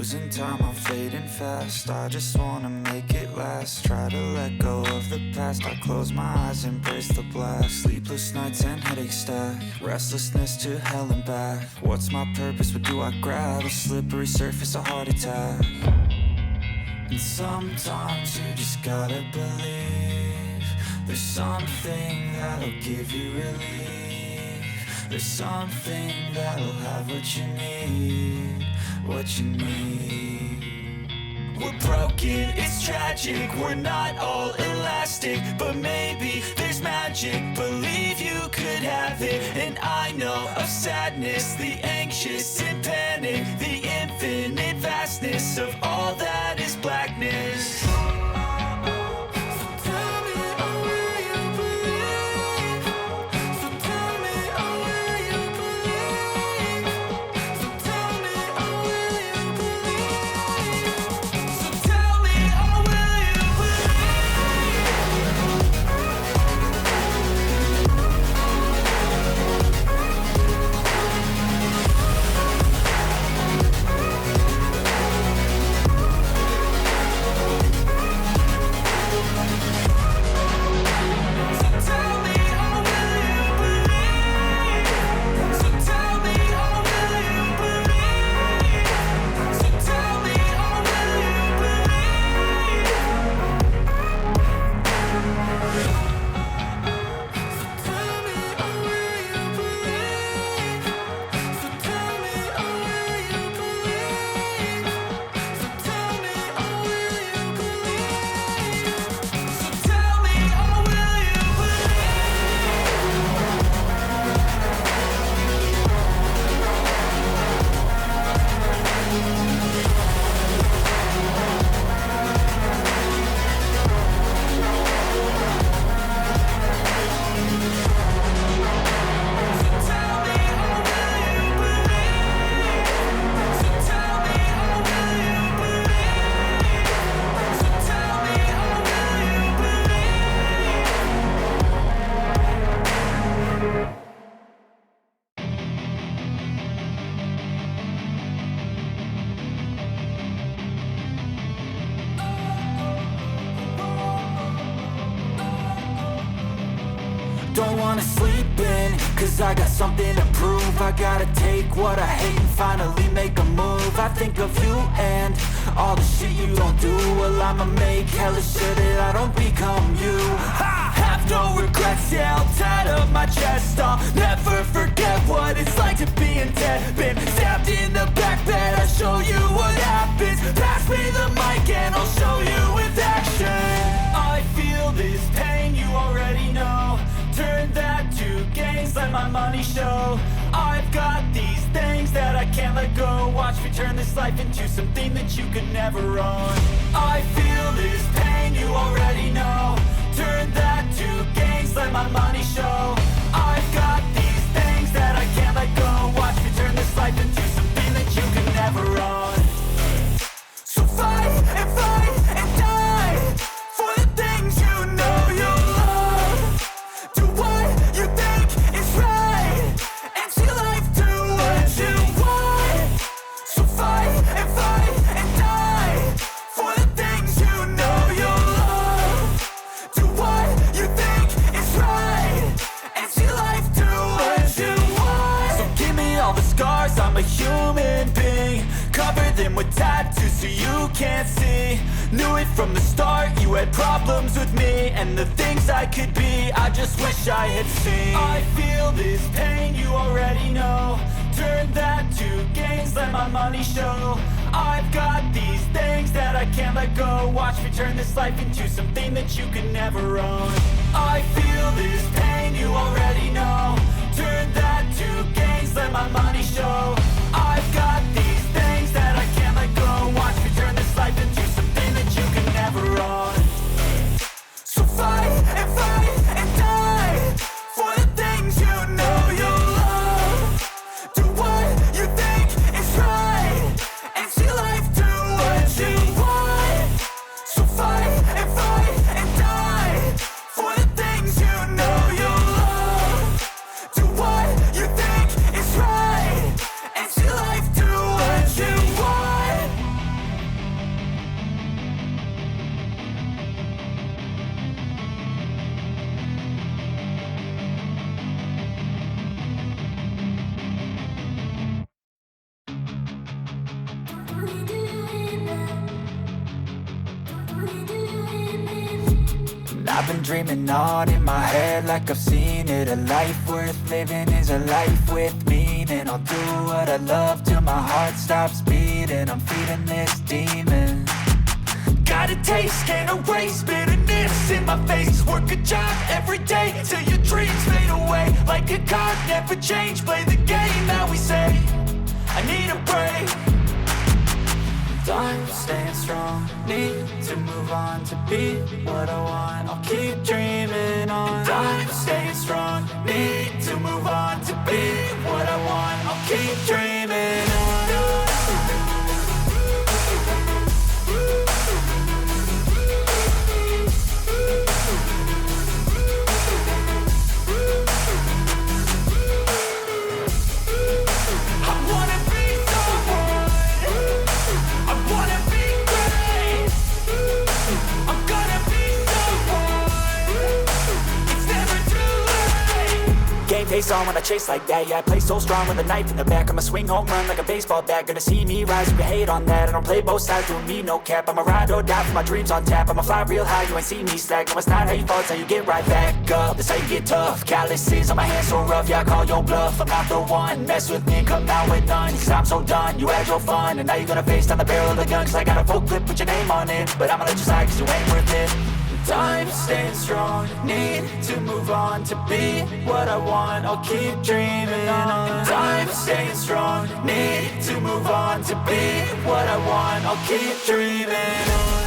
Losing time, I'm fading fast. I just wanna make it last. Try to let go of the past. I close my eyes, embrace the blast. Sleepless nights and headaches stack. Restlessness to hell and back. What's my purpose? What do I grab? A slippery surface, a heart attack. And sometimes you just gotta believe there's something that'll give you relief. There's something that'll have what you need, what you need. We're broken, it's tragic, we're not all elastic, but maybe there's magic, believe you could have it. And I know of sadness, the anxious and panic, the infinite vastness of all that is blackness. Don't wanna sleep in, cause I got something to prove. I gotta take what I hate and finally make a move. I think of you and all the shit you don't do. Well, I'ma make hella sure that I don't become you. I have no regrets, yeah, I'll tie up my chest. I'll never forget what it's like to be in debt. Been stabbed in the back bed, I'll show you what happens. Pass me the mic and I'll show you with action. I feel this pain, you already know. Turn that to gains, let my money show. I've got these things that I can't let go. Watch me turn this life into something that you could never own. I feel this pain, you already know. Turn that to gains, let my money show. I've got these things that I can't let go. Watch me turn this life into something that you could never own. So fight and die for the things you know you love. Do what you think is right and see life do what you want. So fight and die for the things you know you love. Do what you think is right and see life do what you want. So give me all the scars, I'm a human being. Cover them with tattoos so you can't see. Knew it from the start, you had problems with me and the things I could be, I just wish I had seen. I feel this pain, you already know. Turn that to gains, let my money show. I've got these things that I can't let go. Watch me turn this life into something that you could never own. I feel this pain, you already know. Turn that to gains, let my money show. I've got these things that I can't let go. Watch me turn this life into something that you can never own. So fight and die for the things you know you love. Do what you think is right and see life do what you want. So fight and die for the things been dreaming on in my head like I've seen it. A life worth living is a life with meaning. I'll do what I love till my heart stops beating. I'm feeding this demon. Got a taste, can't erase bitterness in my face. Work a job every day till your dreams fade away. Like a card, never change, play the game that we say. I need a break. I'm staying strong, need to move on to be what I want. I'll keep dreaming on. I'm staying strong, need to move on to be what I want. I'll keep dreaming on. Face on when I chase like that. Yeah, I play so strong with a knife in the back. I'ma swing home run like a baseball bat. Gonna see me rise if you hate on that. I don't play both sides, doing me no cap. I'ma ride or die for my dreams on tap. I'ma fly real high, you ain't see me slack. No, it's not how you fall, it's how you get right back up. That's how you get tough. Calluses on my hands so rough, yeah, I call your bluff. I'm not the one, mess with me and come out with none. Cause I'm so done, you had your fun. And now you're gonna face down the barrel of the gun. Cause I got a full clip, put your name on it. But I'ma let you slide cause you ain't worth it. I'm staying strong, need to move on to be what I want. I'll keep dreaming on. I'm staying strong, need to move on to be what I want. I'll keep dreaming on.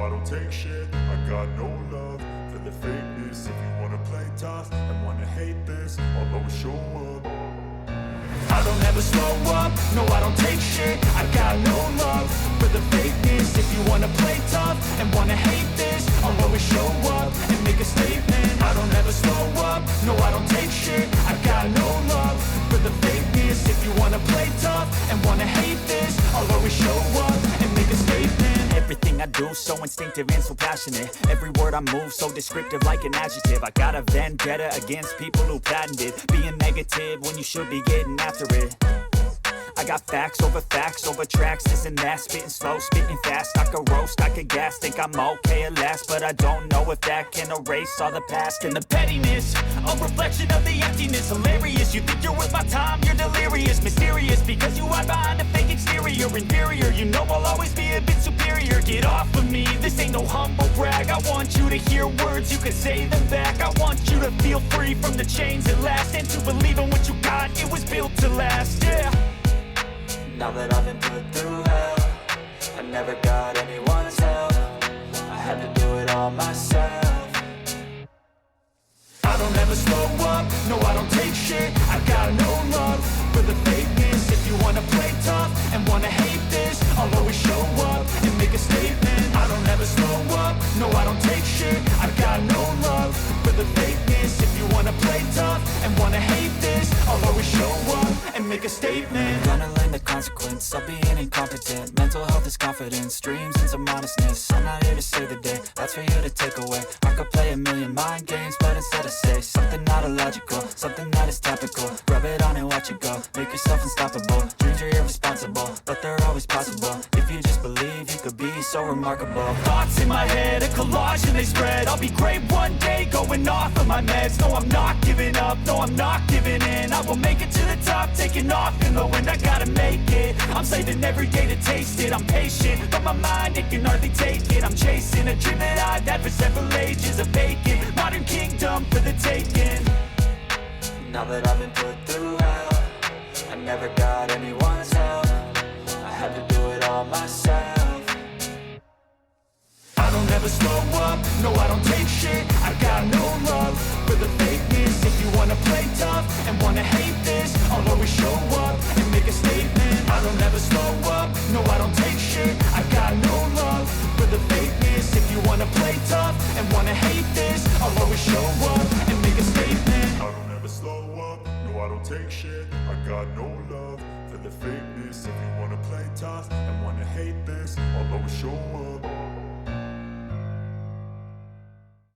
I don't take shit. I got no love for the fakeness. If you wanna play tough and wanna hate this, I'll always show up. I don't ever slow up, no I don't take shit. I got no love for the fakeness. If you wanna play tough and wanna hate this, I'll always show up and make a statement. I don't ever slow up, no I don't take shit. I got no love for the fakeness. If you wanna play tough and wanna hate this, I'll always show up and make a statement. Everything I do so instinctive and so passionate. Every word I move so descriptive like an adjective. I got a vendetta against people who patented being negative when you should be getting after it. I got facts over tracks, this and that. Spitting slow, spitting fast. I could roast, I could gas. Think I'm okay at last, but I don't know if that can erase all the past. And the pettiness, a reflection of the emptiness. Hilarious, you think you're worth my time, you're delirious. Mysterious, because you hide behind a fake exterior. Inferior, you know I'll always be a bit superior. Get off of me, this ain't no humble brag. I want you to hear words, you can say them back. I want you to feel free from the chains at last, and to believe in what you got, it was built to last, yeah. Now that I've been put through hell, I never got anyone's help. I had to do it all myself. I don't ever slow up, no I don't take shit. I got no love for the fakeness. If you wanna play tough and wanna hate this, I'll always show up and make a statement. I don't ever slow up, no I don't take shit. I got no love for the fakeness. If you wanna play tough and wanna hate this, I'll always show up and make a statement. Gonna learn the consequence of being incompetent. Mental health is confidence, dreams and some honestness. I'm not here to save the day, that's for you to take away. I could play a million mind games, but instead I say something not illogical, something that is topical. Rub it on and watch it go, make yourself unstoppable. Dreams are irresponsible, but they're always possible. If you just believe, you could be so remarkable. Thoughts in my head, a collage and they spread. I'll be great one day, going off of my meds. No, I'm not giving up, no, I'm not giving in. I will make it to the top, taking off in the wind. I gotta make it, I'm saving every day to taste it. I'm patient, but my mind, it can hardly take it. I'm chasing a dream that I've had for several ages. A vacant, modern kingdom for the taking. Now that I've been put through hell, I never got anyone's help. I had to do it all myself. I don't ever slow up, no I don't take shit. I got no love for the fakeness. If you wanna play tough and wanna hate this, I'll always show up and make a statement. I don't ever slow up, no I don't take shit. I got no love for the fakeness. If you wanna play tough and wanna hate this, I'll always show up and make a statement. I don't ever slow up, no I don't take shit. I got no love for the fakeness. If you wanna play tough and wanna hate this, I'll always show up.